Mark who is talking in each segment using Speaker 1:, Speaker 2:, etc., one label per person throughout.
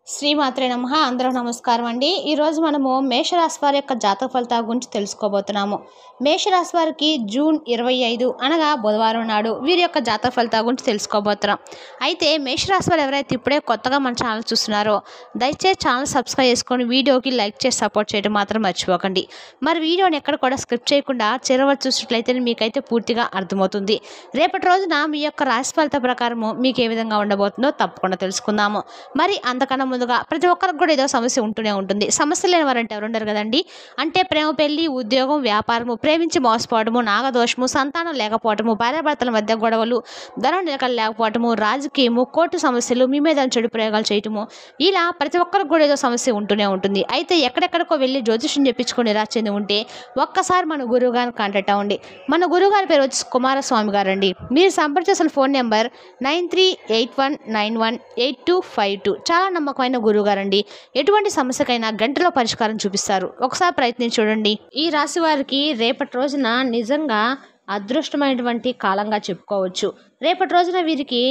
Speaker 1: శ్రీమాత్రే నమః. అందరూ నమస్కారం అండి. ఈరోజు మనము మేషరాశి వారి యొక్క జాతక ఫలితాల గురించి తెలుసుకోబోతున్నాము. మేషరాశి వారికి జూన్ 25 అనగా బుధవారం నాడు వీరి యొక్క జాతక ఫలితాల గురించి తెలుసుకోబోతున్నాం. అయితే మేషరాశి వారు ఎవరైతే ఇప్పుడే కొత్తగా మన ఛానల్ చూస్తున్నారో దయచేసి ఛానల్ సబ్స్క్రైబ్ చేసుకొని వీడియోకి లైక్ చేసి సపోర్ట్ చేయడం మాత్రం మర్చిపోకండి. మరి వీడియోని ఎక్కడ కూడా స్కిప్ చేయకుండా చివరి చూసినట్లయితే మీకైతే పూర్తిగా అర్థమవుతుంది. రేపటి రోజున మీ యొక్క రాశి ఫలిత ప్రకారము మీకు ఏ విధంగా ఉండబోతుందో తప్పకుండా తెలుసుకుందాము. మరి అంతకన్నా ముందుగా ప్రతి ఒక్కరికి కూడా ఏదో సమస్య ఉంటూనే ఉంటుంది. సమస్య లేని వారంటే ఎవరు ఉండరు కదండి. అంటే ప్రేమ, పెళ్లి, ఉద్యోగం, వ్యాపారము, ప్రేమించి మోసపోవడము, నాగదోషము, సంతానం లేకపోవటము, భార్యాభర్తల మధ్య గొడవలు, ధనం నిలకలు లేకపోవటము, రాజకీయము, కోర్టు సమస్యలు, మీ మీద చెడు ప్రయోగాలు చేయటము, ఇలా ప్రతి ఒక్కరికి కూడా ఏదో సమస్య ఉంటూనే ఉంటుంది. అయితే ఎక్కడెక్కడికో వెళ్ళి జ్యోతిష్యం చెప్పించుకొని నిరాశ చెంది ఉంటే ఒక్కసారి మన గురువు గారిని కాంటాక్ట్ అవ్వండి. మన గురువు గారి పేరు వచ్చి కుమారస్వామి గారు అండి. మీరు సంప్రదించాల్సిన ఫోన్ నెంబర్ 9381918252. చాలా నమ్మకమైన గురువుగారండి. ఎటువంటి సమస్యకైనా గంటలో పరిష్కారం చూపిస్తారు. ఒకసారి ప్రయత్నించి చూడండి. ఈ రాశి వారికి రేపటి రోజున నిజంగా అదృష్టమైనటువంటి కాలంగా చెప్పుకోవచ్చు. రేపటి రోజున వీరికి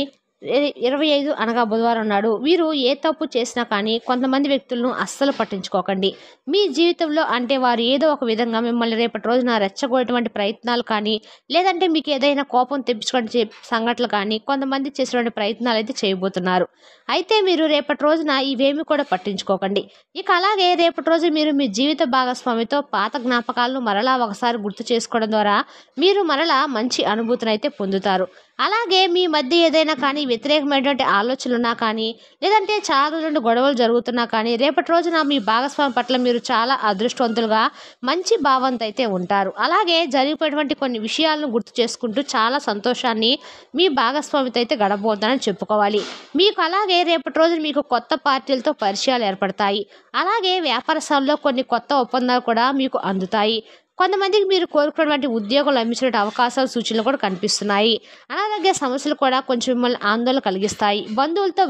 Speaker 1: 25 అనగా బుధవారం నాడు వీరు ఏ తప్పు చేసినా కానీ కొంతమంది వ్యక్తులను అస్సలు పట్టించుకోకండి. మీ జీవితంలో అంటే వారు ఏదో ఒక విధంగా మిమ్మల్ని రేపటి రోజున రెచ్చగొట్టేటువంటి ప్రయత్నాలు కానీ, లేదంటే మీకు ఏదైనా కోపం తెప్పించుకునే సంఘటనలు కానీ కొంతమంది చేసేటువంటి ప్రయత్నాలు అయితే చేయబోతున్నారు. అయితే మీరు రేపటి రోజున ఇవేమి కూడా పట్టించుకోకండి. ఇక అలాగే రేపటి రోజు మీరు మీ జీవిత భాగస్వామితో పాత జ్ఞాపకాలను మరలా ఒకసారి గుర్తు చేసుకోవడం ద్వారా మీరు మరలా మంచి అనుభూతిని అయితే పొందుతారు. అలాగే మీ మధ్య ఏదైనా కానీ వ్యతిరేకమైనటువంటి ఆలోచనలు ఉన్నా కానీ, లేదంటే చాలా రోజుల నుండి గొడవలు జరుగుతున్నా కానీ రేపటి రోజున మీ భాగస్వామి పట్ల మీరు చాలా అదృష్టవంతులుగా మంచి భావంతో అయితే ఉంటారు. అలాగే జరిగిపోయినటువంటి కొన్ని విషయాలను గుర్తు చేసుకుంటూ చాలా సంతోషాన్ని మీ భాగస్వామితో అయితే గడపబోతానని చెప్పుకోవాలి. మీకు అలాగే రేపటి రోజున మీకు కొత్త పార్టీలతో పరిచయాలు ఏర్పడతాయి. అలాగే వ్యాపార స్థలంలో కొన్ని కొత్త ఒప్పందాలు కూడా మీకు అందుతాయి. కొంతమందికి మీరు కోరుకున్నటువంటి ఉద్యోగం లభించిన అవకాశాలు, సూచనలు కూడా కనిపిస్తున్నాయి. అనారోగ్య సమస్యలు కూడా కొంచెం మిమ్మల్ని ఆందోళన కలిగిస్తాయి. బంధువులతో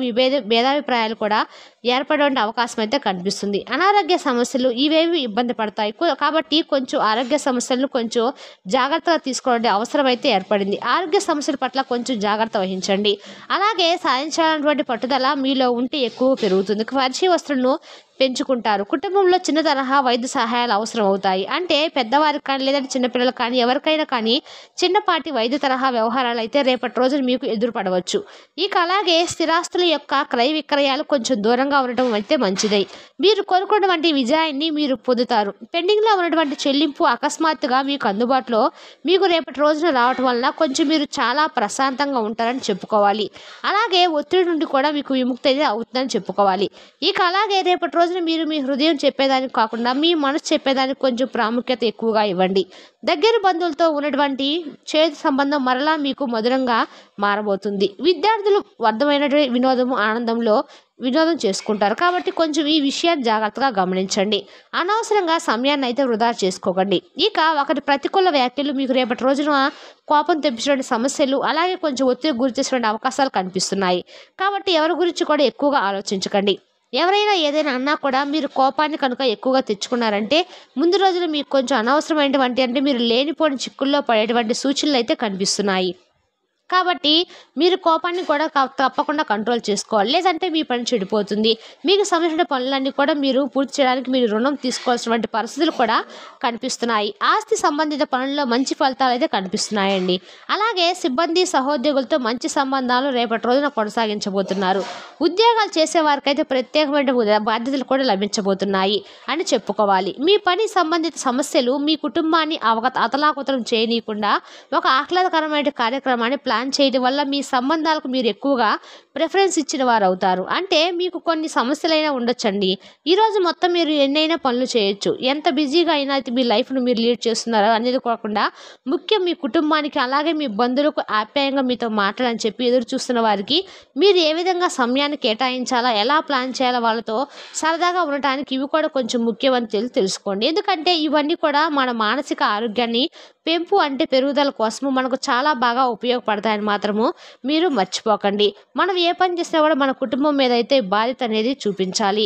Speaker 1: భేదాభిప్రాయాలు కూడా ఏర్పడే అవకాశం అయితే కనిపిస్తుంది. అనారోగ్య సమస్యలు ఇవేవి ఇబ్బంది పడతాయి కాబట్టి కొంచెం ఆరోగ్య సమస్యలను కొంచెం జాగ్రత్తగా తీసుకోవడం అవసరం అయితే ఏర్పడింది. ఆరోగ్య సమస్యల పట్ల కొంచెం జాగ్రత్త వహించండి. అలాగే సాధించాలన్నటువంటి పట్టుదల మీలో ఉంటే ఎక్కువ పెరుగుతుంది. పరిచయ వస్తువులను పెంచుకుంటారు. కుటుంబంలో చిన్న తరహా వైద్య సహాయాలు అవసరం అవుతాయి. అంటే పెద్దవారికి కానీ, లేదంటే చిన్నపిల్లలకు కానీ, ఎవరికైనా కానీ చిన్నపాటి వైద్య తరహా వ్యవహారాలు అయితే రేపటి రోజున మీకు ఎదురుపడవచ్చు. ఇక అలాగే స్థిరాస్తుల యొక్క క్రయ విక్రయాలు కొంచెం దూరంగా ఉండటం అయితే మంచిది. మీరు కోరుకున్నటువంటి విజయాన్ని మీరు పొందుతారు. పెండింగ్లో ఉన్నటువంటి చెల్లింపు అకస్మాత్తుగా మీకు అందుబాటులో మీకు రేపటి రోజున రావటం వల్ల కొంచెం మీరు చాలా ప్రశాంతంగా ఉంటారని చెప్పుకోవాలి. అలాగే ఒత్తిడి నుండి కూడా మీకు విముక్తి అయితే అవుతుందని చెప్పుకోవాలి. ఇక అలాగే రేపటి రోజున మీరు మీ హృదయం చెప్పేదానికి కాకుండా మీ మనసు చెప్పేదానికి కొంచెం ప్రాముఖ్యత ఎక్కువగా ఇవ్వండి. దగ్గర బంధువులతో ఉన్నటువంటి చేతి సంబంధం మరలా మీకు మధురంగా మారబోతుంది. విద్యార్థులు వర్ధమైనటువంటి వినోదం చేసుకుంటారు కాబట్టి కొంచెం ఈ విషయాన్ని జాగ్రత్తగా గమనించండి. అనవసరంగా సమయాన్ని అయితే వృధా చేసుకోకండి. ఇక ఒకటి ప్రతికూల వ్యాఖ్యలు మీకు రేపటి రోజున కోపం తెప్పించిన సమస్యలు, అలాగే కొంచెం ఒత్తిడి గురి చేసిన అవకాశాలు కనిపిస్తున్నాయి. కాబట్టి ఎవరి గురించి కూడా ఎక్కువగా ఆలోచించకండి. ఎవరైనా ఏదైనా అన్నా కూడా మీరు కోపాన్ని కనుక ఎక్కువగా తెచ్చుకున్నారంటే ముందు రోజులు మీకు కొంచెం అనవసరమైనటువంటి అంటే మీరు లేనిపోని చిక్కుల్లో పడేటువంటి సూచనలు అయితే కనిపిస్తున్నాయి. కాబట్టి మీరు కోపాన్ని కూడా తప్పకుండా కంట్రోల్ చేసుకోవాలి. లేదంటే మీ పని చెడిపోతుంది. మీకు సంబంధించిన పనులన్నీ కూడా మీరు పూర్తి చేయడానికి మీరు రుణం తీసుకోవాల్సినటువంటి పరిస్థితులు కూడా కనిపిస్తున్నాయి. ఆస్తి సంబంధిత పనుల్లో మంచి ఫలితాలు అయితే కనిపిస్తున్నాయండి. అలాగే సిబ్బంది, సహోద్యోగులతో మంచి సంబంధాలు రేపటి రోజున కొనసాగించబోతున్నారు. ఉద్యోగాలు చేసే వారికైతే ప్రత్యేకమైన బాధ్యతలు కూడా లభించబోతున్నాయి అని చెప్పుకోవాలి. మీ పని సంబంధిత సమస్యలు మీ కుటుంబాన్ని అతలాకుతలం చేయనీయకుండా ఒక ఆహ్లాదకరమైన కార్యక్రమాన్ని ప్లాన్ చేయడం వల్ల మీ సంబంధాలకు మీరు ఎక్కువగా ప్రిఫరెన్స్ ఇచ్చిన వారు అవుతారు. అంటే మీకు కొన్ని సమస్యలైనా ఉండొచ్చండి. ఈరోజు మొత్తం మీరు ఎన్నైనా పనులు చేయొచ్చు. ఎంత బిజీగా అయినా అయితే మీ లైఫ్ను మీరు లీడ్ చేస్తున్నారో అనేది కాకుండా ముఖ్యం మీ కుటుంబానికి, అలాగే మీ బంధువులకు ఆప్యాయంగా మీతో మాట్లాడని చెప్పి ఎదురు చూస్తున్న వారికి మీరు ఏ విధంగా సమయాన్ని కేటాయించాలా, ఎలా ప్లాన్ చేయాలా, వాళ్ళతో సరదాగా ఉండటానికి ఇవి కూడా కొంచెం ముఖ్యమని తెలుసుకోండి. ఎందుకంటే ఇవన్నీ కూడా మన మానసిక ఆరోగ్యాన్ని పెరుగుదల కోసము మనకు చాలా బాగా ఉపయోగపడతాయని మాత్రము మీరు మర్చిపోకండి. మనం ఏ పని చేసినా కూడా మన కుటుంబం మీద అయితే బాధ్యత అనేది చూపించాలి.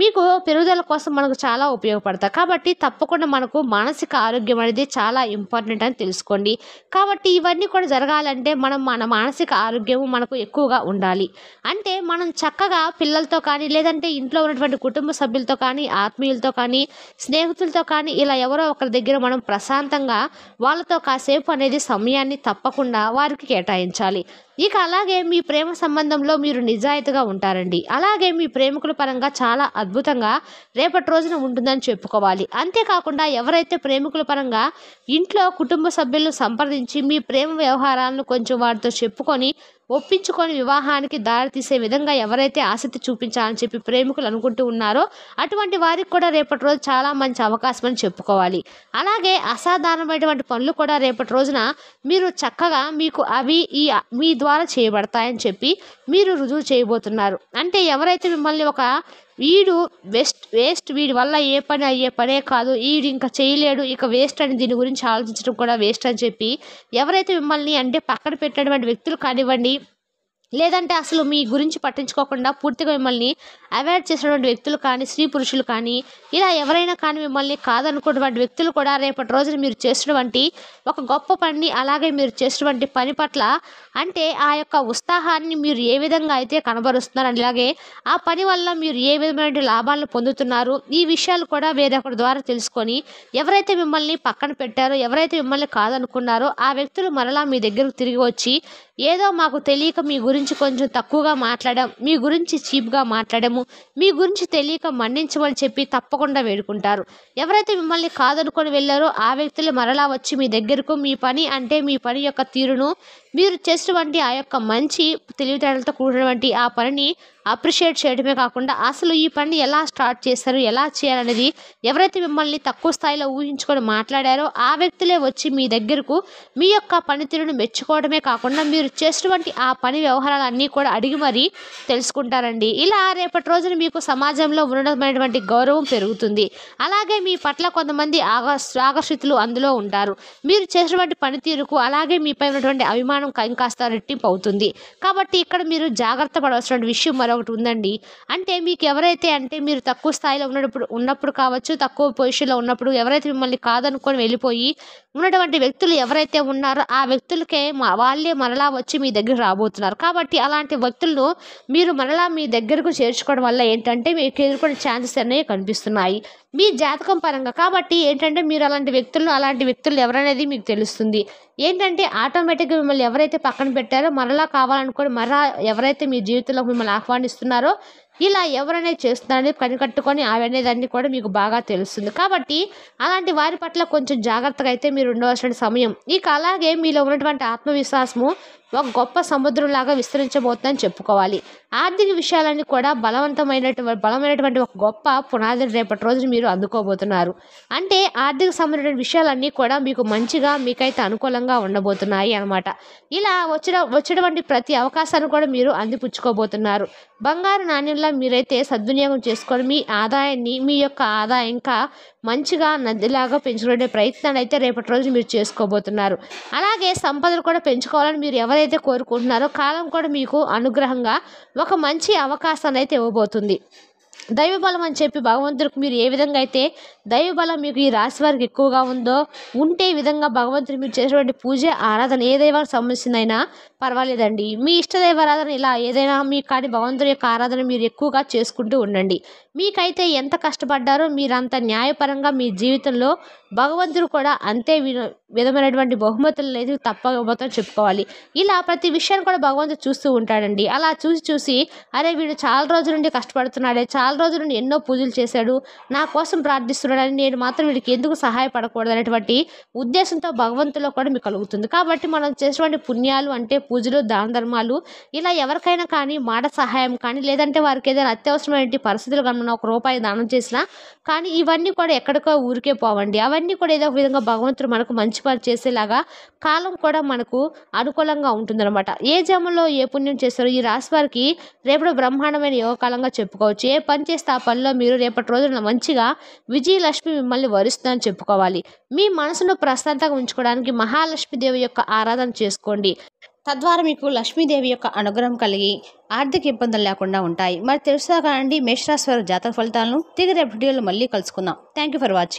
Speaker 1: మీకు పెరుగుదల కోసం మనకు చాలా ఉపయోగపడతాయి. కాబట్టి తప్పకుండా మనకు మానసిక ఆరోగ్యం అనేది చాలా ఇంపార్టెంట్ అని తెలుసుకోండి. కాబట్టి ఇవన్నీ కూడా జరగాలంటే మన మానసిక ఆరోగ్యం మనకు ఎక్కువగా ఉండాలి. అంటే మనం చక్కగా పిల్లలతో కానీ, లేదంటే ఇంట్లో ఉన్నటువంటి కుటుంబ సభ్యులతో కానీ, ఆత్మీయులతో కానీ, స్నేహితులతో కానీ ఇలా ఎవరో ఒకరి దగ్గర మనం ప్రశాంతంగా వాళ్ళతో కాసేపు అనేది సమయాన్ని తప్పకుండా వారికి కేటాయించాలి. ఇక అలాగే మీ ప్రేమ సంబంధంలో మీరు నిజాయితీగా ఉంటారండి. అలాగే మీ ప్రేమికుల పరంగా చాలా అద్భుతంగా రేపటి రోజున ఉంటుందని చెప్పుకోవాలి. అంతేకాకుండా ఎవరైతే ప్రేమికుల పరంగా ఇంట్లో కుటుంబ సభ్యులను సంప్రదించి మీ ప్రేమ వ్యవహారాలను కొంచెం వారితో చెప్పుకొని ఒప్పించుకొని వివాహానికి దారితీసే విధంగా ఎవరైతే ఆసక్తి చూపించాలని చెప్పి ప్రేమికులు అనుకుంటూ ఉన్నారో అటువంటి వారికి కూడా రేపటి రోజు చాలా మంచి అవకాశం అని చెప్పుకోవాలి. అలాగే అసాధారణమైనటువంటి పనులు కూడా రేపటి రోజున మీరు చక్కగా మీకు అవి మీ ద్వారా చేయబడతాయని చెప్పి మీరు రుజువు చేయబోతున్నారు. అంటే ఎవరైతే మిమ్మల్ని ఒక వీడు వేస్ట్ వీడి వల్ల ఏ పని అయ్యే పనే కాదు, వీడు ఇంకా చేయలేడు, ఇక వేస్ట్ అని దీని గురించి ఆలోచించడం కూడా వేస్ట్ అని చెప్పి ఎవరైతే మిమ్మల్ని అంటే పక్కన పెట్టినటువంటి వ్యక్తులు కానివ్వండి, లేదంటే అసలు మీ గురించి పట్టించుకోకుండా పూర్తిగా మిమ్మల్ని అవాయిడ్ చేసినటువంటి వ్యక్తులు కానీ, స్త్రీ పురుషులు కానీ, ఇలా ఎవరైనా కానీ మిమ్మల్ని కాదనుకున్నటువంటి వ్యక్తులు కూడా రేపటి రోజున మీరు చేసినటువంటి ఒక గొప్ప పనిని, అలాగే మీరు చేసినటువంటి పని పట్ల అంటే ఆ యొక్క ఉత్సాహాన్ని మీరు ఏ విధంగా అయితే కనబరుస్తున్నారు, అలాగే ఆ పని వల్ల మీరు ఏ విధమైన లాభాలను పొందుతున్నారు, ఈ విషయాలు కూడా వేరొకరి ద్వారా తెలుసుకొని ఎవరైతే మిమ్మల్ని పక్కన పెట్టారో, ఎవరైతే మిమ్మల్ని కాదనుకున్నారో ఆ వ్యక్తులు మరలా మీ దగ్గరకు తిరిగి వచ్చి ఏదో మాకు తెలియక మీ గురించి కొంచెం తక్కువగా మాట్లాడాం, మీ గురించి చీప్గా మాట్లాడాము, మీ గురించి తెలియక మన్నించమని చెప్పి తప్పకుండా వేడుకుంటారు. ఎవరైతే మిమ్మల్ని కాదనుకొని వెళ్ళారో ఆ వ్యక్తులు మరలా వచ్చి మీ దగ్గరకు మీ పని అంటే మీ పని యొక్క తీరును, మీరు చేసినటువంటి ఆ యొక్క మంచి తెలివితేటలతో కూడినటువంటి ఆ పనిని అప్రిషియేట్ చేయడమే కాకుండా అసలు ఈ పని ఎలా స్టార్ట్ చేశారు, ఎలా చేయాలనేది ఎవరైతే మిమ్మల్ని తక్కువ స్థాయిలో ఊహించుకొని మాట్లాడారో ఆ వ్యక్తులే వచ్చి మీ దగ్గరకు మీ యొక్క పనితీరును మెచ్చుకోవడమే కాకుండా మీరు చేసినటువంటి ఆ పని వ్యవహారాలన్నీ కూడా అడిగి మరీ తెలుసుకుంటారండి. ఇలా రేపటి రోజున మీకు సమాజంలో ఉన్నతమైనటువంటి గౌరవం పెరుగుతుంది. అలాగే మీ పట్ల కొంతమంది ఆకర్షితులు అందులో ఉంటారు. మీరు చేసినటువంటి పనితీరుకు అలాగే మీపై ఉన్నటువంటి అభిమానం ఇంకాస్త రెట్టింపు అవుతుంది. కాబట్టి ఇక్కడ మీరు జాగ్రత్త పడవలసిన విషయం మరొకటి ఉందండి. అంటే మీకు ఎవరైతే అంటే మీరు తక్కువ స్థాయిలో ఉన్నప్పుడు కావచ్చు, తక్కువ పొజిషన్లో ఉన్నప్పుడు ఎవరైతే మిమ్మల్ని కాదనుకొని వెళ్ళిపోయి ఉన్నటువంటి వ్యక్తులు ఎవరైతే ఉన్నారో ఆ వ్యక్తులకే వాళ్ళే మరలా వచ్చి మీ దగ్గర రాబోతున్నారు. కాబట్టి అలాంటి వ్యక్తులను మీరు మరలా మీ దగ్గరకు చేర్చుకోవడం వల్ల ఏంటంటే మీకు ఎదుర్కొనే ఛాన్సెస్ అనేవి కనిపిస్తున్నాయి మీ జాతకం పరంగా. కాబట్టి ఏంటంటే మీరు అలాంటి వ్యక్తులు ఎవరనేది మీకు తెలుస్తుంది. ఏంటంటే ఆటోమేటిక్గా మిమ్మల్ని ఎవరైతే పక్కన పెట్టారో మరలా కావాలనుకొని మరలా ఎవరైతే మీ జీవితంలో మిమ్మల్ని ఆహ్వానిస్తున్నారో ఇలా ఎవరనేది చేస్తున్నారని కనికట్టుకొని అవనేదాన్ని కూడా మీకు బాగా తెలుస్తుంది. కాబట్టి అలాంటి వారి పట్ల కొంచెం జాగ్రత్తగా అయితే మీరు ఉండవలసిన సమయం. ఇక అలాగే మీలో ఉన్నటువంటి ఆత్మవిశ్వాసము ఒక గొప్ప సముద్రంలాగా విస్తరించబోతుందని చెప్పుకోవాలి. ఆర్థిక విషయాలన్నీ కూడా బలమైనటువంటి ఒక గొప్ప పునాదిని రేపటి రోజున మీరు అందుకోబోతున్నారు. అంటే ఆర్థిక సంబంధించిన విషయాలన్నీ కూడా మీకు మంచిగా మీకైతే అనుకూలంగా ఉండబోతున్నాయి అన్నమాట. ఇలా వచ్చినటువంటి ప్రతి అవకాశాన్ని కూడా మీరు అందిపుచ్చుకోబోతున్నారు. బంగారు నాణ్యంలా మీరైతే సద్వినియోగం చేసుకొని మీ ఆదాయాన్ని, మీ యొక్క ఆదాయం ఇంకా మంచిగా నదిలాగా పెంచుకునే ప్రయత్నాన్ని అయితే రేపటి రోజు మీరు చేసుకోబోతున్నారు. అలాగే సంపదలు కూడా పెంచుకోవాలని మీరు ఎవరైతే కోరుకుంటున్నారో కాలం కూడా మీకు అనుగ్రహంగా ఒక మంచి అవకాశాన్ని అయితే ఇవ్వబోతుంది. దైవబలం అని చెప్పి భగవంతుడికి మీరు ఏ విధంగా అయితే దైవబలం మీకు ఈ రాశి వారికి ఎక్కువగా ఉంటే ఈ విధంగా భగవంతుడు మీరు చేసేటువంటి పూజ ఆరాధన ఏ దైవానికి సంబంధించిందైనా పర్వాలేదండి. మీ ఇష్ట దైవ ఆరాధన ఇలా ఏదైనా మీ కానీ భగవంతుడి యొక్క ఆరాధన మీరు ఎక్కువగా చేసుకుంటూ ఉండండి. మీకైతే ఎంత కష్టపడ్డారో మీరు అంత న్యాయపరంగా మీ జీవితంలో భగవంతుడు కూడా అంతే విధమైనటువంటి బహుమతులు అనేది తప్పకపోతే చెప్పుకోవాలి. ఇలా ప్రతి విషయాన్ని కూడా భగవంతుడు చూస్తూ ఉంటాడండి. అలా చూసి అరే వీడు చాలా రోజుల నుండి కష్టపడుతున్నాడే, చాలా రోజుల నుండి ఎన్నో పూజలు చేశాడు, నా కోసం ప్రార్థిస్తున్నాడని నేను మాత్రం వీడికి ఎందుకు సహాయపడకూడదు అనేటువంటి ఉద్దేశంతో భగవంతులో కూడా మీకు కలుగుతుంది. కాబట్టి మనం చేసేటువంటి పుణ్యాలు అంటే పూజలు, దాన ధర్మాలు ఇలా ఎవరికైనా కానీ మాట సహాయం కానీ లేదంటే వారికి ఏదైనా అత్యవసరమైన పరిస్థితులు కానీ ఒక రూపాయి దానం చేసినా కానీ ఇవన్నీ కూడా ఎక్కడికో ఊరికే పోవండి. అవన్నీ కూడా ఏదో ఒక విధంగా భగవంతుడు మనకు మంచి పని చేసేలాగా కాలం కూడా మనకు అనుకూలంగా ఉంటుందన్నమాట. ఏ జన్మలో ఏ పుణ్యం చేస్తారో ఈ రాశి వారికి రేపటి బ్రహ్మాండమైన యోగకాలంగా చెప్పుకోవచ్చు. ఏ పని చేస్తే ఆ పనిలో మీరు రేపటి రోజున మంచిగా విజయలక్ష్మి మిమ్మల్ని వరిస్తుందని చెప్పుకోవాలి. మీ మనసును ప్రశాంతంగా ఉంచుకోవడానికి మహాలక్ష్మీదేవి యొక్క ఆరాధన చేసుకోండి. తద్వారా మీకు లక్ష్మీదేవి యొక్క అనుగ్రహం కలిగి ఆర్థిక ఇబ్బందులు లేకుండా ఉంటాయి. మరి తెలుసా కానండి మేషరాశి వారి జాతక ఫలితాలను? తిరిగి రేపు వీడియోలో మళ్ళీ కలుసుకుందాం. Thank you for watching.